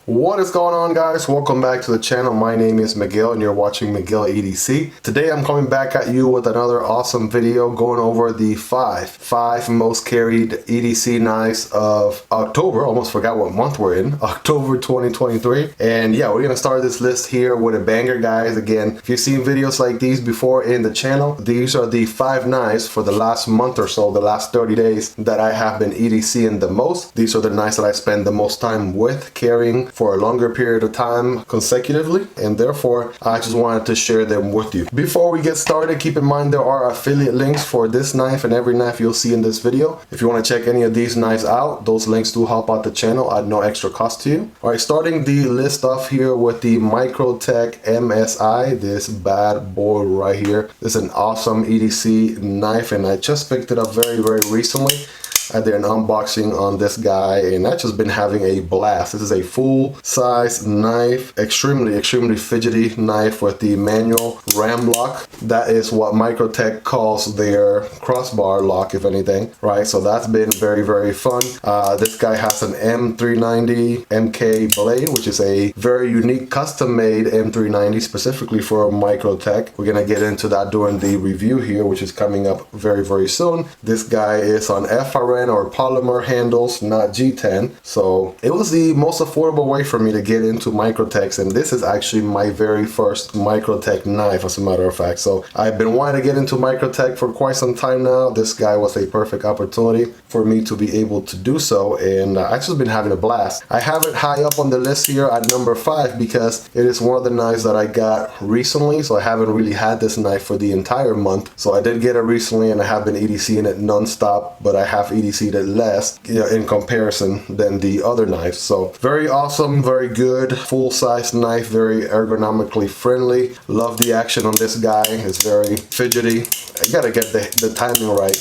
What is going on, guys? Welcome back to the channel. My name is Miguel and you're watching Miguel EDC. Today I'm coming back at you with another awesome video going over the five most carried EDC knives of October. Almost forgot what month we're in. October 2023. And yeah, we're gonna start this list here with a banger, guys. Again, if you've seen videos like these before in the channel, these are the 5 knives for the last month or so, the last 30 days that I have been EDCing the most. These are the knives that I spend the most time with carrying for a longer period of time consecutively, and therefore I just wanted to share them with you. Before we get started, keep in mind there are affiliate links for this knife and every knife you'll see in this video. If you want to check any of these knives out, those links do help out the channel at no extra cost to you. Alright, starting the list off here with the Microtech MSI, this bad boy right here. This is an awesome EDC knife and I just picked it up very recently. I did an unboxing on this guy and I've just been having a blast. This is a full-size knife, extremely fidgety knife with the manual RAM-LOK. That is what Microtech calls their crossbar lock, if anything, right? So that's been very fun. This guy has an M390 MK blade, which is a very unique custom-made M390 specifically for Microtech. We're gonna get into that during the review here, which is coming up very soon. This guy is on FRN or polymer handles, not G10. So it was the most affordable way for me to get into Microtechs, and this is actually my very first Microtech knife, as a matter of fact. So I've been wanting to get into Microtech for quite some time now. This guy was a perfect opportunity for me to be able to do so, and I've just been having a blast. I have it high up on the list here at number 5 because it is one of the knives that I got recently, so I haven't really had this knife for the entire month. So I did get it recently and I have been EDCing it non-stop, but I have EDC'd it less, in comparison than the other knives. So very awesome, very good, full-size knife, very ergonomically friendly. Love the action on this guy. It's very fidgety. I gotta get the timing right.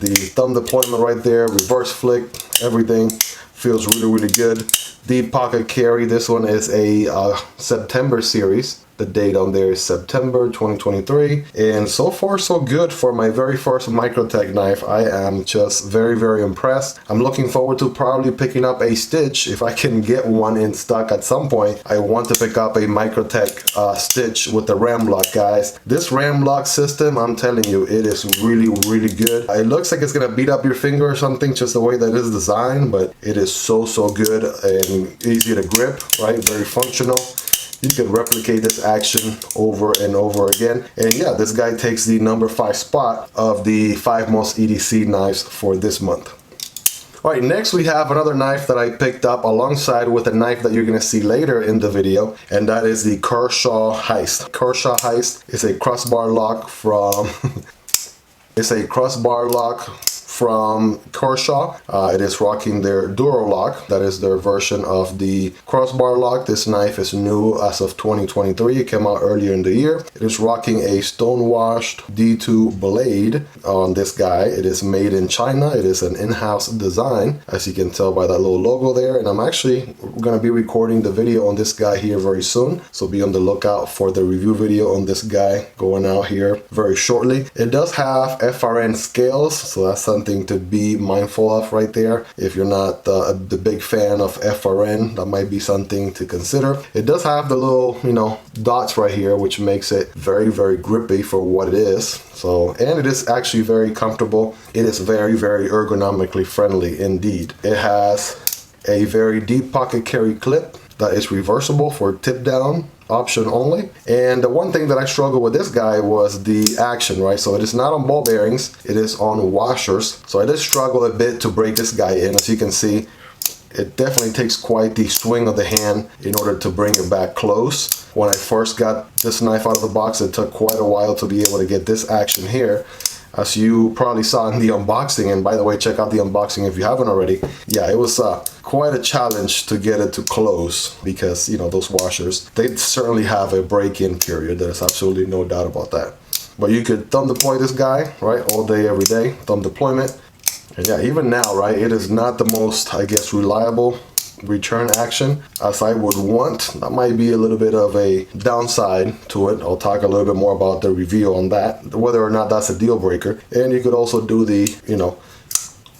The thumb deployment right there, reverse flick, everything feels really good. Deep pocket carry. This one is a September series. The date on there is September 2023, and so far so good for my very first Microtech knife. I am just very impressed. I'm looking forward to probably picking up a Stitch if I can get one in stock at some point. I want to pick up a Microtech Stitch with the RAM-LOK, guys. This RAM-LOK system, I'm telling you, it is really good. It looks like it's gonna beat up your finger or something, just the way that it is designed, but it is so good and easy to grip, right? Very functional. You can replicate this action over and over again. And yeah, this guy takes the number 5 spot of the 5 most EDC knives for this month. All right, next we have another knife that I picked up alongside with a knife that you're gonna see later in the video, and that is the Kershaw Heist. Kershaw Heist is a crossbar lock from from Kershaw. It is rocking their Duro Lock. That is their version of the crossbar lock. This knife is new as of 2023. It came out earlier in the year. It is rocking a stone-washed D2 blade on this guy. It is made in China. It is an in-house design, as you can tell by that little logo there. And I'm actually gonna be recording the video on this guy here very soon. So be on the lookout for the review video on this guy going out here very shortly. It does have FRN scales, so that's something to be mindful of right there. If you're not the big fan of FRN, that might be something to consider. It does have the little, dots right here, which makes it very grippy for what it is. So, and it is actually very comfortable. It is very ergonomically friendly indeed. It has a very deep pocket carry clip that is reversible for tip down option only. And the one thing that I struggled with this guy was the action, right? So it is not on ball bearings, it is on washers. So I did struggle a bit to break this guy in. As you can see, it definitely takes quite the swing of the hand in order to bring it back close. When I first got this knife out of the box, it took quite a while to be able to get this action here. As you probably saw in the unboxing, and by the way, check out the unboxing if you haven't already. Yeah, it was quite a challenge to get it to close because, those washers, they certainly have a break-in period. There's absolutely no doubt about that. But you could thumb deploy this guy, right, all day, every day, thumb deployment. And yeah, even now, right, it is not the most, I guess, reliable return action as I would want. That might be a little bit of a downside to it. I'll talk a little bit more about the review on that, whether or not that's a deal breaker. And you could also do the,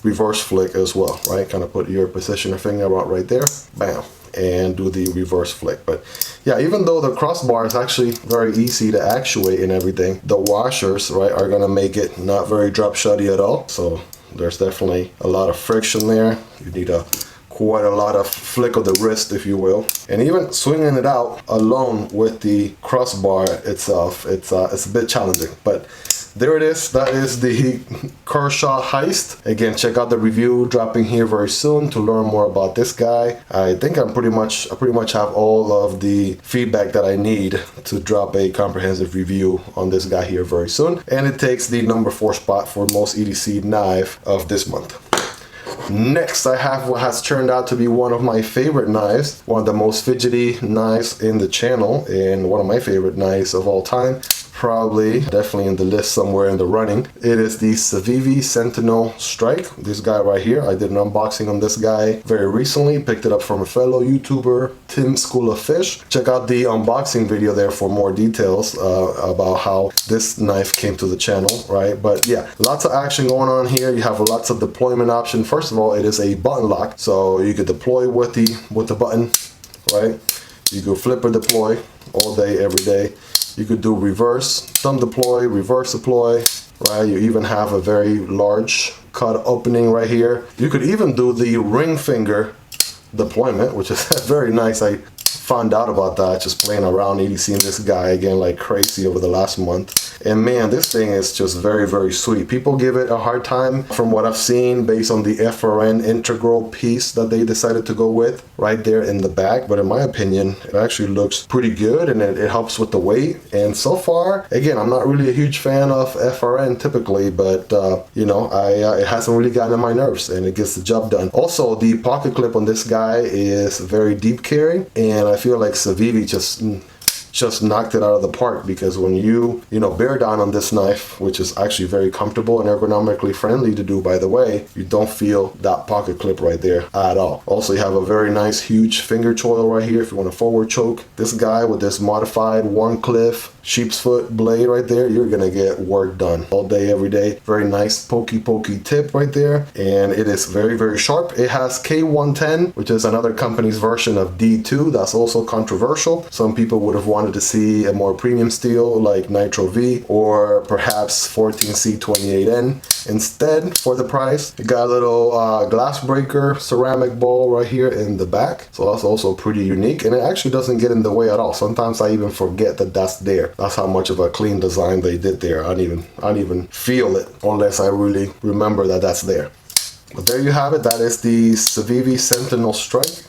reverse flick as well, right? Kind of put your positioner finger out right there, bam. and do the reverse flick. But yeah, even though the crossbar is actually very easy to actuate and everything, the washers, right, are gonna make it not very drop shotty at all. So there's definitely a lot of friction there. You need quite a lot of flick of the wrist, if you will. And even swinging it out alone with the crossbar itself, it's a bit challenging. But there it is. That is the Kershaw Heist. Again, check out the review dropping here very soon to learn more about this guy. I think I pretty much have all of the feedback that I need to drop a comprehensive review on this guy here very soon. And it takes the number 4 spot for most EDC'ed knife of this month. Next, I have what has turned out to be one of my favorite knives, one of the most fidgety knives in the channel, and one of my favorite knives of all time. Probably, definitely in the list somewhere in the running. It is the Savi Sentinel Strike. This guy right here. I did an unboxing on this guy very recently. Picked it up from a fellow YouTuber, Tim School of Fish. Check out the unboxing video there for more details about how this knife came to the channel, right? But yeah, lots of action going on here. You have lots of deployment options. First of all, it is a button lock, so you could deploy with the button, right? You could flip or deploy all day, every day. You could do reverse thumb deploy, reverse deploy, right? You even have a very large cut opening right here. You could even do the ring finger deployment, which is very nice. I found out about that just playing around EDCing this guy again like crazy over the last month. And man, this thing is just very, very sweet. People give it a hard time from what I've seen based on the FRN integral piece that they decided to go with right there in the back. But in my opinion, it actually looks pretty good, and it helps with the weight. And so far, again, I'm not really a huge fan of FRN typically, but you know, it hasn't really gotten on my nerves, and it gets the job done. Also, the pocket clip on this guy is very deep carry, and I feel like Savi just knocked it out of the park, because when you bear down on this knife, which is actually very comfortable and ergonomically friendly to do, by the way, you don't feel that pocket clip right there at all. Also, you have a very nice huge finger choil right here if you want to forward choke. This guy with this modified Warncliffe sheep's foot blade right there, you're gonna get work done all day, every day. Very nice pokey tip right there, and it is very, very sharp. It has K110, which is another company's version of D2. That's also controversial. Some people would have wanted to see a more premium steel like Nitro V, or perhaps 14C28N instead for the price. You got a little glass breaker ceramic bowl right here in the back, so that's also pretty unique, and it actually doesn't get in the way at all. Sometimes I even forget that that's there. That's how much of a clean design they did there. I don't even feel it unless I really remember that that's there. But there you have it. That is the Savi Sentinel Strike,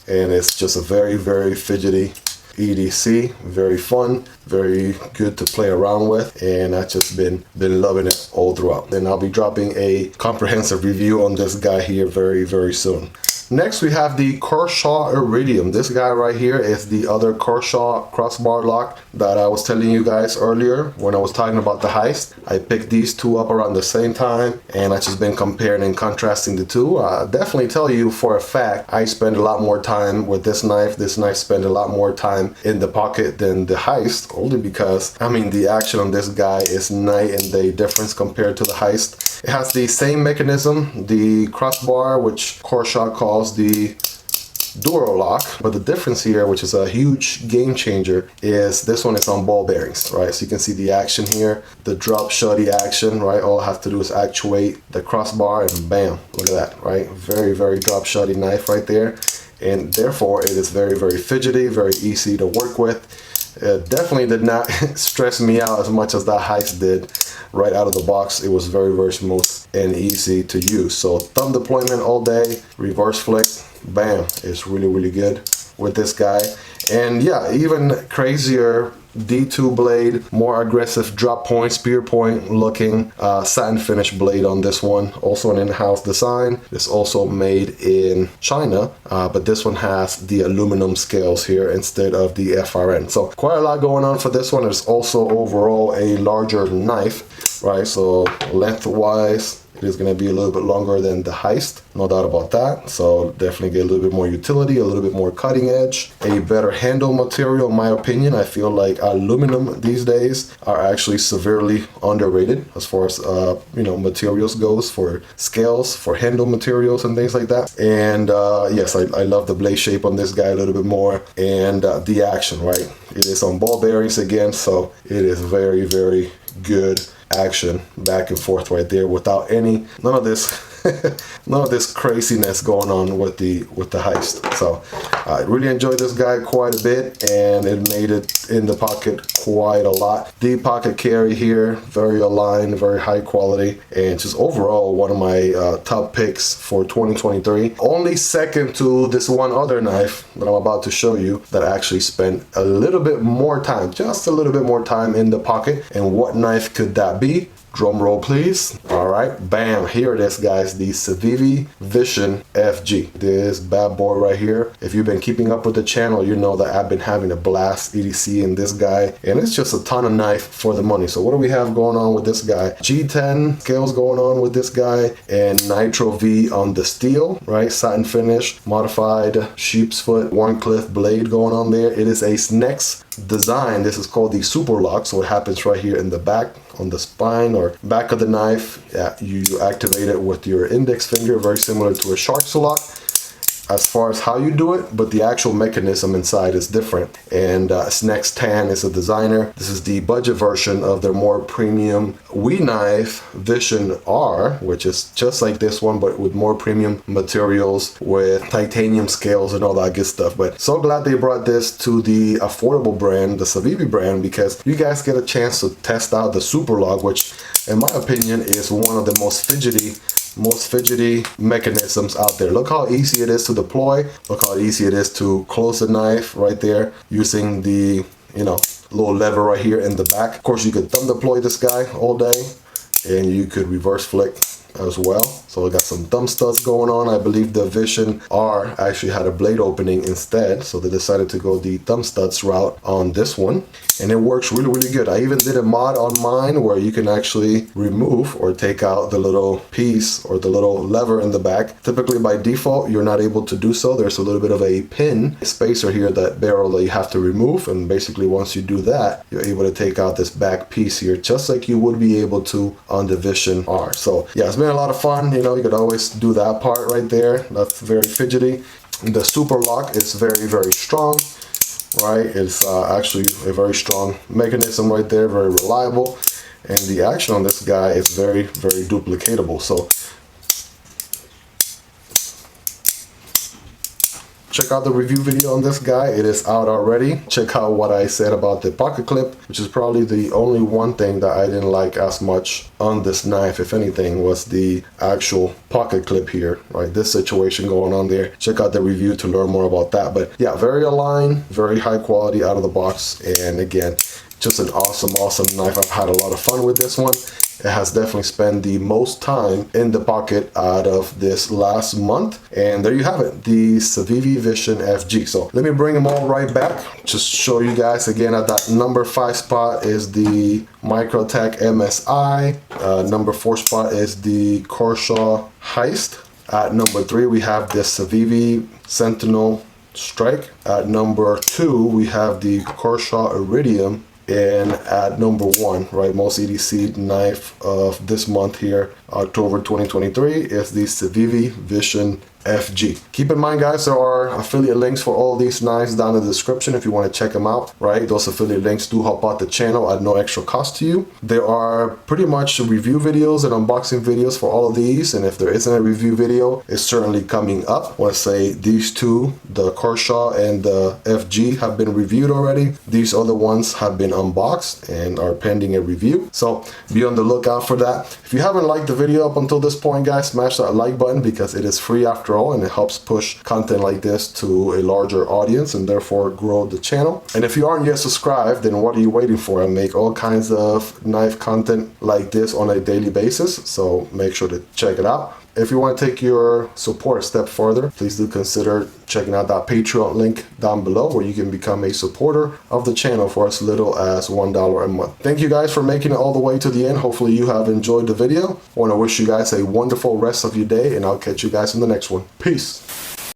and it's just a very, very fidgety EDC. Very fun, very good to play around with, and I've just been loving it all throughout. And I'll be dropping a comprehensive review on this guy here very, very soon. Next, we have the Kershaw Aridium. This guy right here is the other Kershaw crossbar lock that I was telling you guys earlier when I was talking about the heist. I picked these two up around the same time, and I've just been comparing and contrasting the two. I'll definitely tell you for a fact, I spend a lot more time with this knife. This knife spent a lot more time in the pocket than the heist, only because, I mean, the action on this guy is night and day difference compared to the heist. It has the same mechanism, the crossbar, which Kershaw calls the Duro lock, but the difference here, which is a huge game changer, is this one is on ball bearings, right? So you can see the action here, the drop shotty action, right? All I have to do is actuate the crossbar and bam, look at that, right? Very, very drop shotty knife right there, and therefore it is very, very fidgety, very easy to work with. It definitely did not stress me out as much as that heist did right out of the box. It was very, very smooth and easy to use. So thumb deployment all day, reverse flick, bam, it's really, really good with this guy. And yeah, even crazier D2 blade, more aggressive drop point, spear point looking satin finish blade on this one. Also an in-house design. It's also made in China, but this one has the aluminum scales here instead of the FRN. So quite a lot going on for this one. It's also overall a larger knife, right? So lengthwise, It is going to be a little bit longer than the Heist, no doubt about that. So definitely get a little bit more utility, a little bit more cutting edge, a better handle material in my opinion. I feel like aluminum these days are actually severely underrated as far as materials goes, for scales, for handle materials and things like that. And yes, I love the blade shape on this guy a little bit more, and the action, right? It is on ball bearings again, so it is very, very good action back and forth right there without none of this craziness going on with the Heist. So I really enjoyed this guy quite a bit, and it made it in the pocket quite a lot. The pocket carry here, very aligned, very high quality, and just overall one of my top picks for 2023. Only second to this one other knife that I'm about to show you that actually spent a little bit more time, just a little bit more time in the pocket. And what knife could that be? Drum roll please. All right, bam, here it is guys, the Savi Vision FG. This bad boy right here. If you've been keeping up with the channel, you know that I've been having a blast EDC in this guy, and it's just a ton of knife for the money. So what do we have going on with this guy? G10 scales going on with this guy, and Nitro V on the steel, right? Satin finish, modified sheep's foot, Warncliffe blade going on there. It is a Snex design. This is called the Super Lock, so it happens right here in the back on the spine or back of the knife. Yeah, you activate it with your index finger, very similar to a Shark's lock as far as how you do it, but the actual mechanism inside is different. And Snex Tan is a designer. This is the budget version of their more premium WE knife Vision R, which is just like this one but with more premium materials, with titanium scales and all that good stuff. But so glad they brought this to the affordable brand, the Savi brand, because you guys get a chance to test out the Super Lock, which in my opinion is one of the most fidgety mechanisms out there. Look how easy it is to deploy. Look how easy it is to close the knife right there using the little lever right here in the back. Of course, you could thumb deploy this guy all day, and you could reverse flick as well. So we got some thumb studs going on. I believe the Vision R actually had a blade opening instead, so they decided to go the thumb studs route on this one, and it works really, really good. I even did a mod on mine where you can actually remove or take out the little piece or the little lever in the back. Typically by default you're not able to do so. There's a little bit of a pin spacer here, that barrel that you have to remove, and basically once you do that, you're able to take out this back piece here just like you would be able to on the Vision R. So yeah, it's been a lot of fun. You could always do that part right there. That's very fidgety. The Super Lock is very, very strong, right? It's actually a very strong mechanism right there, very reliable, and the action on this guy is very, very duplicatable. So check out the review video on this guy. It is out already. Check out what I said about the pocket clip, which is probably the only one thing that I didn't like as much on this knife, if anything, was the actual pocket clip here, right? This situation going on there. Check out the review to learn more about that. But yeah, very aligned, very high quality out of the box, and again, just an awesome knife. I've had a lot of fun with this one. It has definitely spent the most time in the pocket out of this last month. And there you have it, the Savi Vision FG. So let me bring them all right back. Just show you guys again, at that number 5 spot is the Microtech MSI. Number 4 spot is the Kershaw Heist. At number 3 we have the Savi Sentinel Strike. At number 2 we have the Kershaw Aridium. And at number 1, right, most EDC'ed knife of this month here, October 2023, is the Savi Vision FG. Keep in mind, guys, there are affiliate links for all these knives down in the description if you want to check them out, right? Those affiliate links do help out the channel at no extra cost to you. There are pretty much review videos and unboxing videos for all of these, and if there isn't a review video, it's certainly coming up. I want to say these two, the Kershaw and the FG, have been reviewed already. These other ones have been unboxed and are pending a review, so be on the lookout for that. If you haven't liked the video up until this point, guys, smash that like button because it is free after all, and it helps push content like this to a larger audience and therefore grow the channel. And if you aren't yet subscribed, then what are you waiting for? I make all kinds of knife content like this on a daily basis, so make sure to check it out. If you want to take your support a step further, please do consider checking out that Patreon link down below where you can become a supporter of the channel for as little as $1 a month. Thank you guys for making it all the way to the end. Hopefully you have enjoyed the video. I want to wish you guys a wonderful rest of your day, and I'll catch you guys in the next one. Peace.